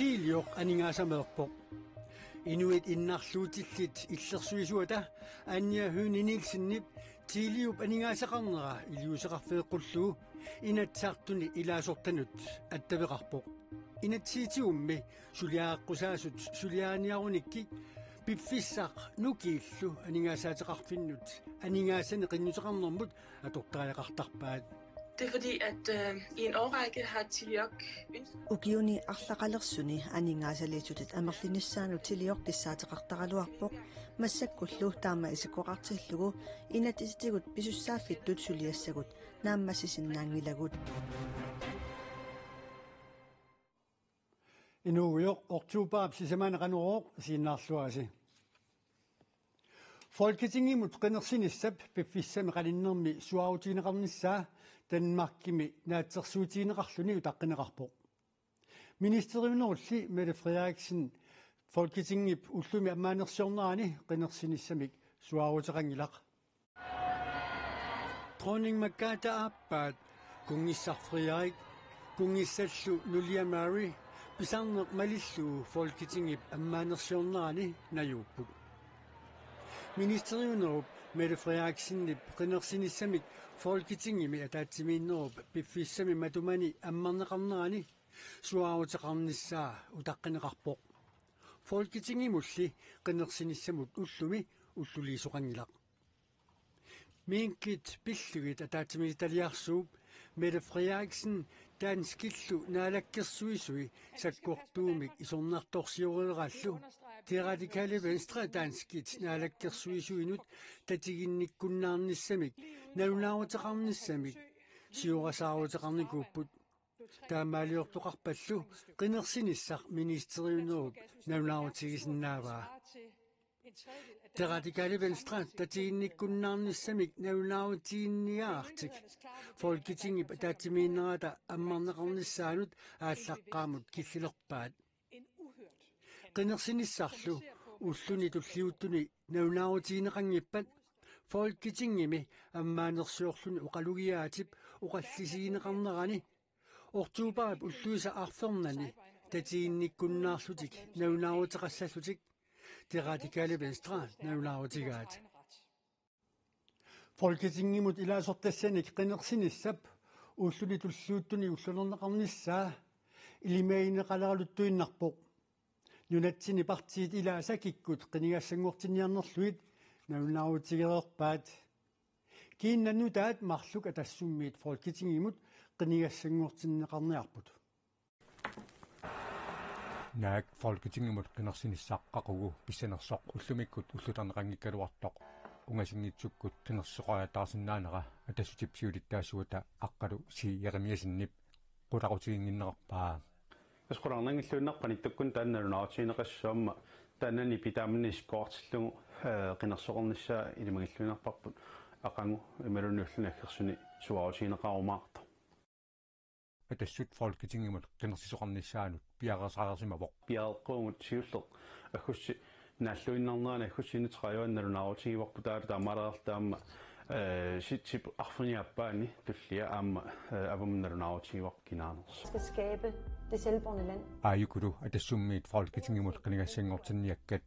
tiiliuq aningaasaameerpoq inuit innarluutillit illersuisuata aanniahuun inilsinnip tiiliup aningaasaqarnera iliuseqarfeeqqullugu inatsaartuni ilaasortanut attaveqarpoq inatsiitiummi suliaaqqusaassut suliaaniarunikki piffissaq nukiillu aningaasaateqarfinnut aningaasani qinnuteqarnermut atortariaqartarpaat. Det er fordi, at i en årrække har Tiliok ønsket... Ukiuni arlaqalersuni aningaasaliitutit amerlinissaanu Tiliok tissaateqartaraluarpoq massakkullu taama isikoqartillugu inatitigut pisussaafittut suliassagut naammassisinnaangilagut. Inuujoq oktuupaap sisamaaneqanuroq siinnaarluasi. Folketingimut qenersinissap piffissami qalinnermi suarutiineqarnissaa Danmarkimi naatsersuutiineqarluni utaqqinеqarpoq. Ministeriunerulli Mette Frederiksen Folketingip ullumi ammaanersiornerani qenersinissamik suaruteqangilaq. Dronning Margrethe aappaat kungissar Frederik kungissallu Nulia Mary pisarneq malillu Folketingip ammaanersiornerani najuupput. Ministeriunerup Mette Frederiksen qenersinissamik Folketingimi ataatimiinnerup piffissami matumani ammarneqarnerani suaruteqarnissaa utaqqinеqarpoq. Folketingimulli qenersinissamut ullumi ulluliisoqangilaq. Miinkit pillugit ataatimiitaliarsuup Mette Frederiksen danskillu naalakkersuisui sakkortuumik isornartorsiorerallu Det radikale Venstre danskit naalakkersuisuinut tatiginnikkunnaarnissamik naunaaruteqarnissamik siorasaaruteqarnikuupput taamaaliortoqarpallu qinersinissaq ministeriunerup naunaarutigisinnavaa Det radikale Venstre tatiginnikkunnaarnissamik naunaarutiginiaartik Folketingip ataatimiinnerata ammarneqarnissaanut ааllaqqaamut killilerpaat qenersinissarlu ulluni tulliuttuni naunaarutigинеqanngippat Folketingimi ammaanersiorluni uqalugiaatip uqallisiineqarnerani ortuupaap ulluisa arfernani tatiginnikkunnaarlutik naunaaruteqassallutik Det radikale Venstre naunaaruutigaat. Folketingimut ilaasortassanik qenersinissap ulluni tulluuttuni ullunerneqarnissaa ilimaineqaleraluttuinnarpoq nunatsini partiit ilaasakikkut qinigassanguortiniarnerluit naunaaruutigereerpaat kiinnannu taat marluk atassummiit Folketingimut qinigassanguortinneqarniarput Naak Folketingimut qenersinissaqqaqugu pissanersoq ullumikkut ullutarneqanngikkaluartoq ungasingitsukkut qenersoqaataarsinnaanera atassutipsiulittaassuuta aqqalu si Jeremiasinnip qulaqutiginginnerarpaa Asqorarnangilluunnerpani tukkun taannalunaarutiineqassuamma taannani pitaamni skoortillugu qenersoqornissaa ilimagilluunarparput aqangu imalunniullunakkersuni suarutiineqarumaarta Atassut Folketingimut qenersisoqarnissaanut piaqersaqarsimapoq piaqeqquumut siulleq agussi naalluinnarnerani agussinutqajuannalunaaruutigivarpu taala taamaleertaamma sitsip arfuniappaani tullia aamma avumnalunaaruutigivar kinaaners skal skabe det selvbårne land. Ayukulu atassummiit Folketingimut qinigassanngortinniakkat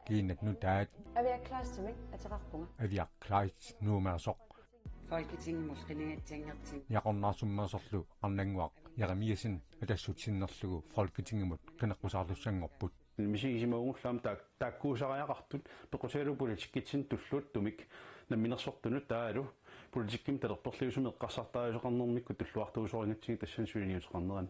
kiinnat nu taat Er vi klar til mig at tage retpunkter? aviaqqlaait nuumaersoq Folketingimut qinigatsangertin yaqornaarsummaasorlu qarnanguaq Jeremiasin atassutsinnerlugu Folketingimut qineqqusarlussangorput misigisimagungullam taakkuusariaqartut pequtialupolitikkitsin tulluttumik namminersortunut taalu politikkim talerperliusumi eqqarsartariusoqarnermikku tulluartuusoringatsigi tassan suliniuteqarneran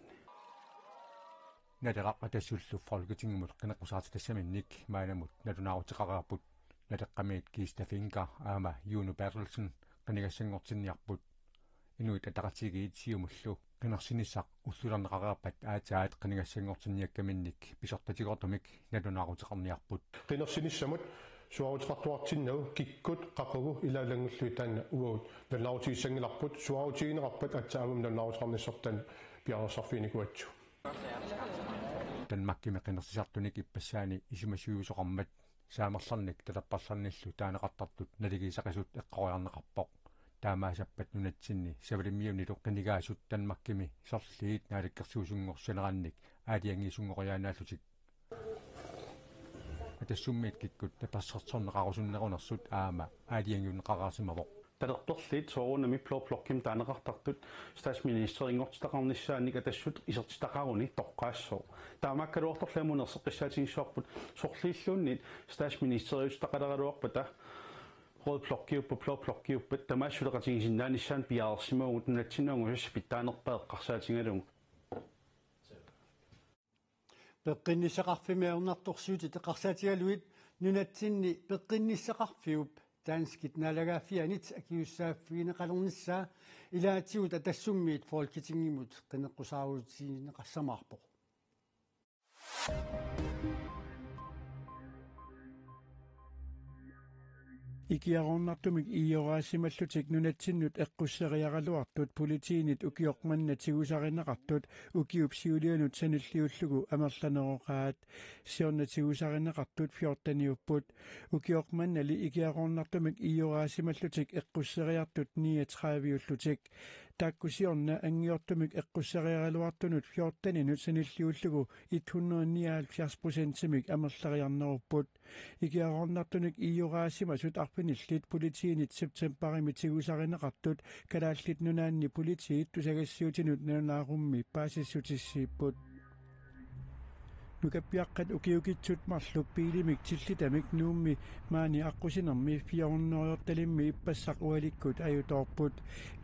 naderaq atassullu Folketingimut qineqqusartitassaminnik maanamut nalunaarutiqaraaput nateqqamiit kiistafinka aama Juno Bertelsen qinigassanngortinniarput inuit ataqatigiitsiumullu qenersinissaq ullularneqaraappat aataat qinigassanngortinniakkaminnik pisortatikortumik nalunaarutiqarniarput qenersinissamut suarutiqartuartinnagu kikkut qaqugu ilaalangullu taanna uagut nalunaarutigissangilarput suarutigineqarpat atsaavum nalunaarutiqarnissortan piarersarfinikuatsu Danmarkimi qenersisartunik ippasaani isimasiuusoqarmat saamerlarnik talapparlarnillu taaneqartartut naligiisaqisut eqqoriarneqarpoq taamaasappat nunatsinni savalimiunilu qinigaasut Danmarkimi sorliit naalikkersuusunngorsanerannik аалиангисунгориаанааллутик атассуммиит киккут тапассэрторнеқарусуннерунерсут аама аалиангиуннеқараарсимавоқ талерперлит соорунами плоплокким таанеқартартут статсминистер ингортитақарниссааник атассут исертитақаруни тоққаассоо таамаккалуарторлаамунерсеққиссаатигиссуарпут сорлииллууннит статсминистериутақалералуарпата род плоккиуппа плоплоккиуппат тамаассулеқатигисиннааниссаан пиаарсимаагут натсинаагусас питтаанерпаеққарсаатингалугу пеққиннисеқарфимиарнарторсуути теқарсаатигалуит нунатсинни пеққинниссеқарфиуп таанскит налагаафианит акиуссааффигинеқалернissaa илаатигут атассуммиит фолкитингимут қинеққусааруутигинеқассамаарпоқ икиарорнартумик иораасималлутик нунатсиннут эққуссериаралуартут политиинит укиоқманна тигусаринеқартут укиуп сиулианут саниллиуллугу амерланероқаат сиорна тигусаринеқартут фиортаниуппут укиоқманнали икиарорнартумик иораасималлутик эққуссериартут 39уллутик тааккусиорна ангиортумик эққуссериаралуартунут фиортанинут саниллиуллугу 179% амерлариарнеруппут икиарорнартуник иораасимасут арпиниллит политиинит септембарими тигусаринеқартут калааллит нунаанни политиит тусагассуутинут нунаарумми паасиссутиссииппут нукаппиаққат укиукитсут марлуп пиилимик тиллитамик нуумми маани аққусинерми фиорнериорталимми иппассақ уаликкут аюторпут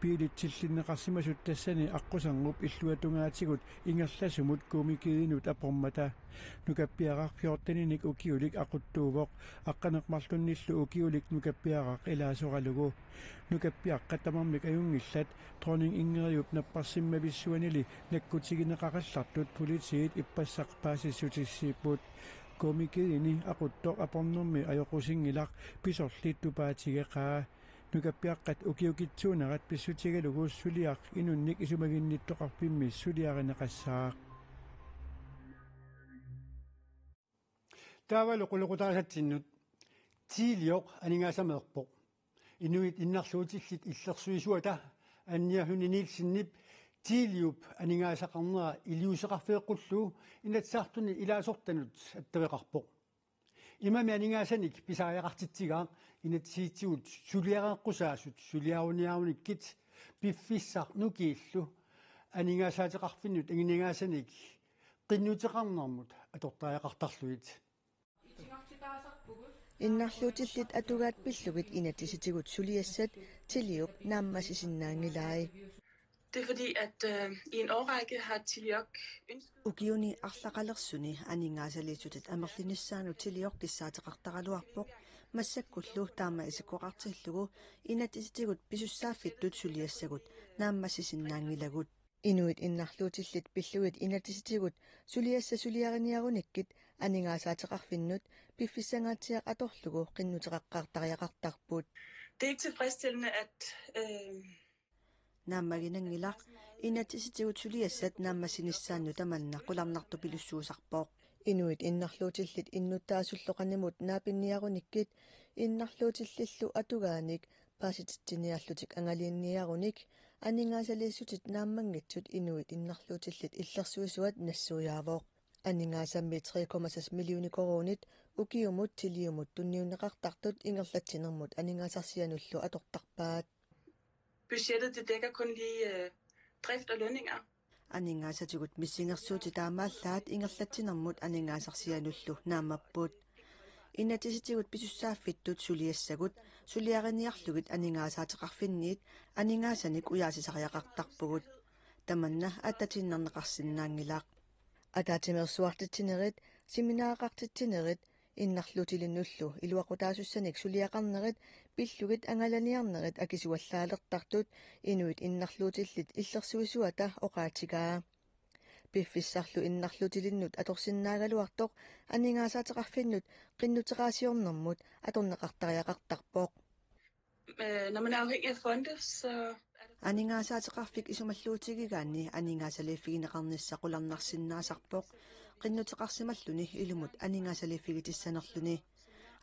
пиилитсиллиннеқарсимасут тассани аққусангуп иллуатунгаатигут ингерласумут кумикиинут апормата нукаппиақар фиортаниник укиулик ақуттуувоқ аққанеқмарлунниллу укиулик нукаппиақақ илаасоралугу нукаппиаққа тамармик аюнгиллат тронинг ингериуп наппарсиммависсуанили наккутигинеқараллартут политиит иппассақ паасиссутиссииппут комикиини ақуттоқ апорнэрми аёқусингилақ писорлит тупаатигеқаа нукаппиаққат укиукитсуунерат писсутигалугу сулиақ инунник исумагинниттоқарпимми сулиаринеқассаақ таавалу қулеқутарасатсиннут тиилиоқ анигаасамеерпоқ инуит иннарлуутиллит иллерсуисуата анниахунинилсиннип тиилиуп анигаасақарнера илиусеқарфеэққуллуу инатсаартуни илаасортанут аттавеқарпоқ имами анигаасаник писариақартитсигаа инатсиитсигут сулиареққусаасут сулиаруниаруниккит пиффиссаар нукииллу анигаасаатеқарфиннут агинигаасаник qinnuteqarnermut atortariaqartarluit иннарлуутиллит атугаат пиллугит инатиситигут сулиассат тилиуп нааммасисиннаангилаи Det er fordi, at i en årrække har Tiliok ønsket... Ukiuni арлақалерсуни анингааsalitutit амерлинissaanu Tiliok киссаатеқартаралуарпоқ массаккуллу таама исиккоқартиллугу инатиситигут писуссааффиттут сулиассагут нааммасисиннаангилагут инуит иннарлуутиллит пиллугит инатиситигут сулиасса сулиариниаруниккит анингаасаатеқарфиннут пиффиссангаатиақ аторлугу qinnuteqaqqaartariaqartarput. Det er ikke tilfredsstillende, at нааммагинангилақ инатиситигут сулиассат нааммасинissaannu таманна qulарнарту пилуссуусарпоқ инуит иннарлуутиллит иннуттаасуллоқанимут наапинниаруниккит иннарлуутиллиллу атугааник паасититсиниарлутик ангалиинниаруник анингаасалииссутит нааммангитсут инуит иннарлуутиллит иллерсуисуат нассуяавоқ анингаасамми 3,6 миллиони коронит укиумут тилиумут тунниунеқартартут ингерлатсинермут анингаасарсиануллу атортарпаат budgettet det dækker kun lige drift og lønninger. Aningaasatigut missingersuuti taamaallaat ingerlatsinermut aningaasarsianullu naamappuut. Inatisitigut pisussaafittut suliassagut suliariniarlugit aningaasaateqarfinniit aningaasaniik uyaasisariaqartarpugut. Tamanna attatiinnerneqarsinnaangilaaq. Ataatimersuartittinerit seminaaqartittinerit иннарлутилиннуллу илуақутаасуссаник сулиақарнерит пиллугит ангаланиарнерит акисуаллаалертартут инуит иннарлуутиллит иллерсуисуата оқаатигаа пиффиссарлу иннарлутилиннут аторсиннаагалуартоқ анингаасаатеқарфиннут qinnuteqaasiornermut аторнеқартариақартарпоқ Når man er afhængig af fonde, så анингаасаатеқарфик исумаллуутигигаанни анингаасалииффигинеқарниссақуларнарсиннаасарпоқ qinnuteqarsimalлуни илумут анингаасалииффигитиссанерлүни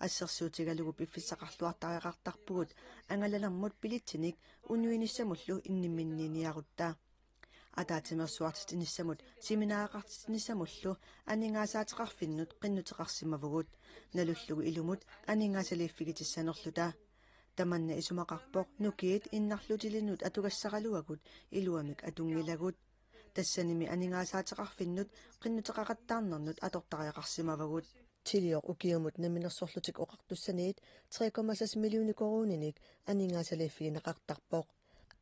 ассерсуутигалугу пиффиссақарлуартариақартарпугут ангалалермут пилитсиник унуиниссамуллу иннимминниниарутта атаатимерсуартит инissамут семинаарақартит инissамуллу анингаасаатеқарфиннут қиннутеқарсимавгут налуллугу илумут анингаасалииффигитиссанерлута таманна исумақарпоқ нукиит иннарлутилинут атугассаралуагут илуамик атунгилагут тассаними анингаасаатеқарфиннут қиннутеқараттаарнернут атортариақарсимавгут тилиор укиумут наминерсорлутик оқартуссаниит 3,6 миллиони коруниник анингаасалииффигинеқартарпоқ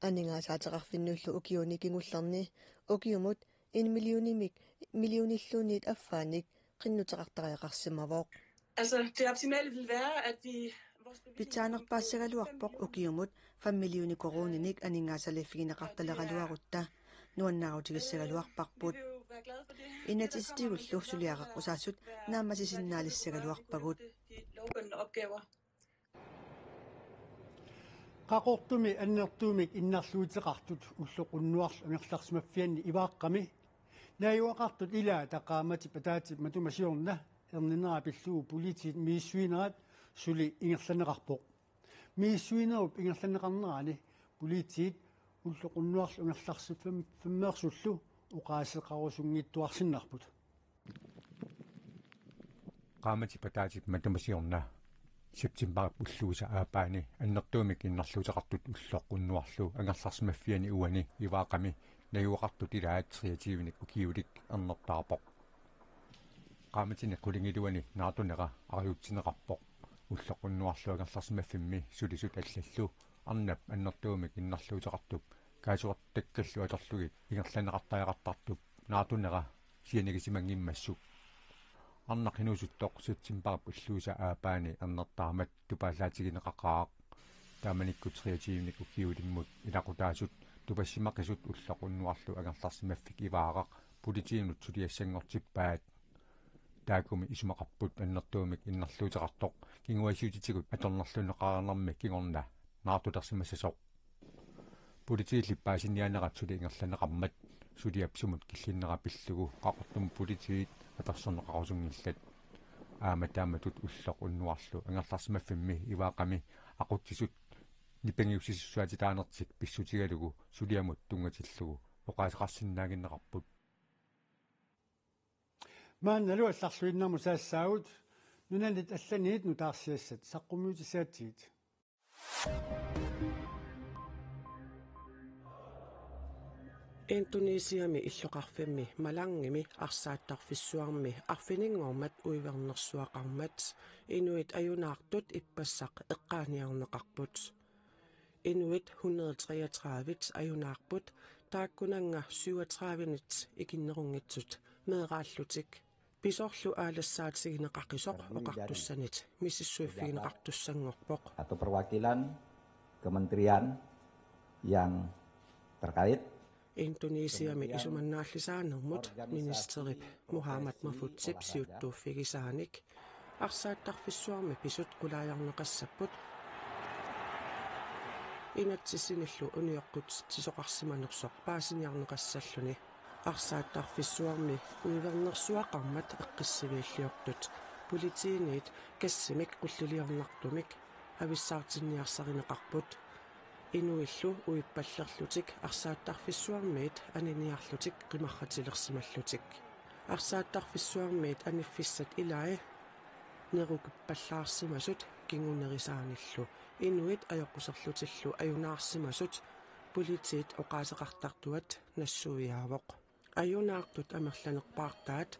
анингаасаатеқарфиннуллу укиуни кингуллерни укиумут 1 миллиониллуунит аффааник қиннутеқартариақарсимавоқ. Altså det optimale vil være at vi питсаанерпаассагалуарпоқ укиумут 5 миллиони коруниник анингаасалииффигинеқарталералуарутта нуаннаарутигиссагалуарпарпут инатистигуллу сулиақаққусаассут наамасисиннаалиссагалуарпагут qaqortumi annertuumik innarluutеqartut уллоқуннуарлу ангерларсимаффианни ивааққами нааюақартут илаа тақаамати патаати матумасиорна ернинера пиллуу политит мииссуинерат сули ингерланеқарпоқ мииссуинеруп ингерланеқарнерани политит уллоқуннуарлу ангерларсиффаммеерсуллу уқаасеқарусунгиттуарсиннарпут qaamati pataati matумасиорна септембар уллууса аапаани аннертуумик иннарлуутеқартут уллоққуннуарлу ангерларсимаффиани уани иваақами наюоқартут илаат креативник укиулик ернертаарпоқ qaamатини qulingilуани наатунера ариутсинеқарпоқ уллоққуннуарлу ангерларсимаффимми сулисут аллаллу арнап аннертуумик иннарлуутеқартуп каасуартаккаллу аторлугит ингерланеқартариақартартуп наатунера сианигисимангиммассук арнақинусуттоқ септембар уллууса аапаани арнертаамат тупаалаатигинеқақаақ тааманикку креативник укиулиммут илақутаасут тупассимақисут уллоқуннуарлу агерларсимаффик иваақақ политиинут сулиассангортиппаат таакуми исумақарпут аннертуумик иннарлуутеқартоқ кингуасиутитигут аторнерлунеқарнарми кигорна наартулерсимассасоқ политииллиппаасинианерат сули ингерланеқармат сулиапсумут киллиннерапиллугу қақортум политиит атарсорнеқарусунгиллат ааматааматут уллоқуннуарлу ангерларсимаффимми иваақами ақутсисут нипангиуссиссуатитаанертик писсутигалугу сулиамут тунгатиллугу оқаасеқарсиннаагиннеқарпут маанналуалларлуиннарму саассаагут нуналит алланиит нутаарсиассат саққумиутисаатигит Indonesiami illuqarfimmi malangimi arsaattarfissuarmi arfininngormat uivernersuaqarmat inuit ajunaartut ippassaq eqqaaniarneqarput inuit 133 ajunaarput taakkunanga 37-nit ikinnerungitsut meeraallutik pisorlu aalassaatigineqaqisoq oqartussanit mississuiffigineqartussangorpoq atau perwakilan kementerian yang terkait Indonesiami isumannaallisaanermut ministerip Muhammad Mahfudsip siuttuuffigisaanik arsaattarfissuarmi pisut qulaajarneqassapput inatsisinillu unioqqut tisoqarsimanersoq paasiniarneqassalluni arsaattarfissuarmi uivernersuaqarmat eqqissiviilliortut politiiniit kassimik qulliliornartumik avissaartinniarsarineqarput inuillu uippallerlutik arsaattarfissuarmiit aniniarlutik qimarratilersimallutik arsaattarfissuarmiit aniffissat ilai nerukippallаарsimasut kingunerisaanillu inuit ajoqquserlutillu ajunaarsimasut politiit oqaaseqartartuat nassuiaavoq ajunaartut amerlaneqpaartaat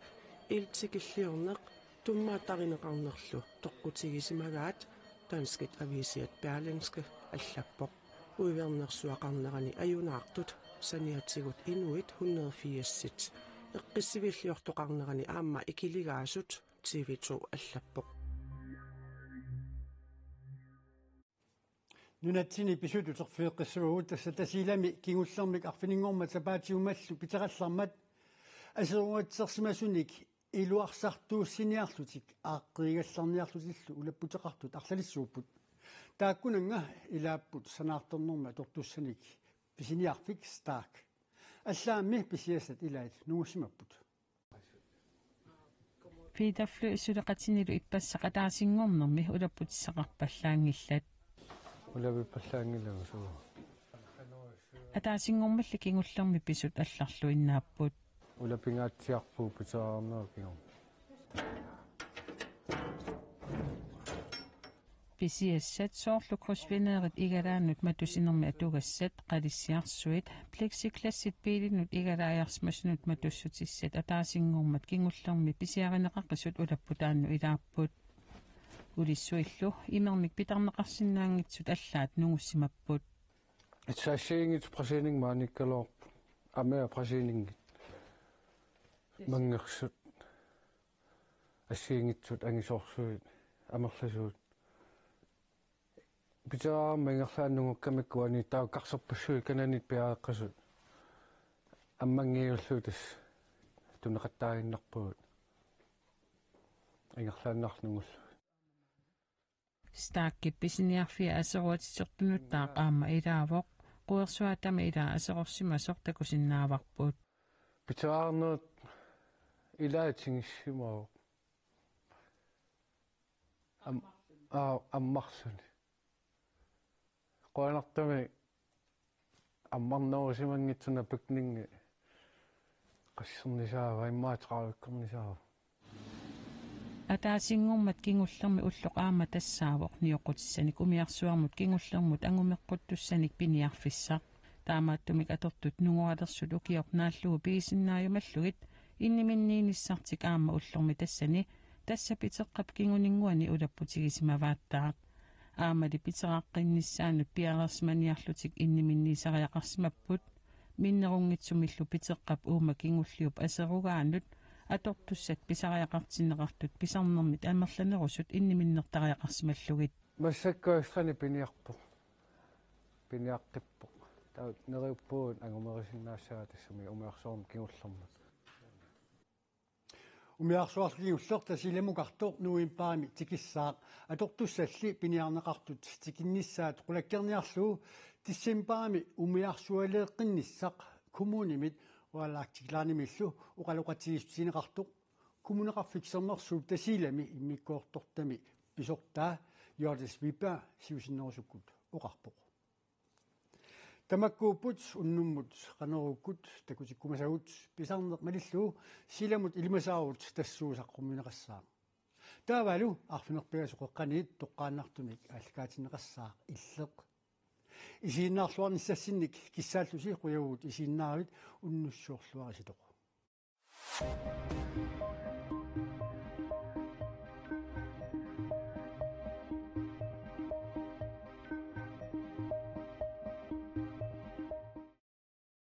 iltikilliorneq tummaatarineqarnerlu toqqutigisimagaat Danskit avisiat Berlingske allappoq uivernersuaqarnerani ajunaartut saniatigut inuit 180-sit eqqissivilliortoqarnerani aamma ikiligaasut TV2 allappoq нунатсини писутутерфиэққиссуагут тасса тасилами кингуллермик арфинингорма сапаатиумаллу питеқаллармат асерунгатсерсимасуник илуарсартууссиниарлутик ааққигалларниарлутиллу улаппутеқартут арлалиссууппут тааккунанга илааппут санаарторнорма тортуссаник писиниарфик стаак аллаамми писиасат илаат нугуссимаппут питафлу исулеқатинилу иппассақатаасингорнэрми улаппутиссақарпаллаангиллат улавиппаллаангилагусуу атаасингормалли кингуллерми писут алларлу иннааппут улапингаатсиарпуу писаарнеркингор писиассат соорлу кросвинеерит игалаанут матусинерми атугассат қалиссиарсуит плексиклассит пиилинут игалааярсмасунут матуссутиссат атаасингормат кингуллерми писиаринеқаққисут улаппутаанну илаарпут улиссуиллу имермик питарнеқарсинаангитсут аллаат нугуссимаппут итсаассиингит прасининг maanikkalor амеа прасинингит мангерсут ассиингитсут ангисорсуит амерласуут питаа мангерлааннугуккамиккуани тауккарсерпассуи кананит пиааққасут аммангиуллутас тунеқаттаагиннарпуут ингерлааннарлугуллу стаакки писиниарфиа асеруатитсертунуттаақ аама илаавоқ қуерсуатами илаа асерорсимасор такусиннааварпут питаарнут илаатингиссимаа аммарлуни qoanartami аммарнерусимангитсуна пикнинги qassернисаава иммаатеқаруккернисаава атаасингормат кингуллерми уллоқаама тассаавоқ ниоқутиссаник умиарсуармут кингуллермут ангумеққуттуссаник пиниарфиссақ таамааттумик атертут нугуалерсут укиорнааллугу пигисиннааюмаллугит инниминнииниссартик аама уллерми тассани тассапитеққап кингунингуани улаппутигисимавааттаақ аамали питеқаққиннissaанут пиалерсманиарлутик инниминниисариақарсимаппут миннерунгитсумиллу питеққап уума кингуллиуп асеругаанут атортуссат писариақартиннеқартут писарнермит амерланерусут инниминнертариақарсималлугит массаккуассани пиниаққиппо таа нериуппуут ангумерисиннаассаа тассами умиарсоорм кингуллермут умиарсуарлигиуллер тасилемукартоо нуимпаами тикиссаақ атортуссалли пиниарнеқартут тикиннissaат қулаккерниарлуу тиссимпаами умиарсуалеэққиннссақ коммунимит уалаактиклаанимиллу уқалоқатигиссинеқартоқ коммунеқарфиксернерсуут тасилами иммиккоортортами писортаа йордис випа сиусиннерусуккут оқарпоқ тамаккууппут уннуммут қанеруккут такутиккумасагут писарнеқ малиллуу силамут илимасаарут тассуусаққумминеқассаа таавалу арфинерпигасоқеққаниит тоққааннартумик аллакаатинеқассаа иллеқ исииннаарлуарниссассинник киссааллуси қуягуут исииннааравит уннуссуорлуариситоқ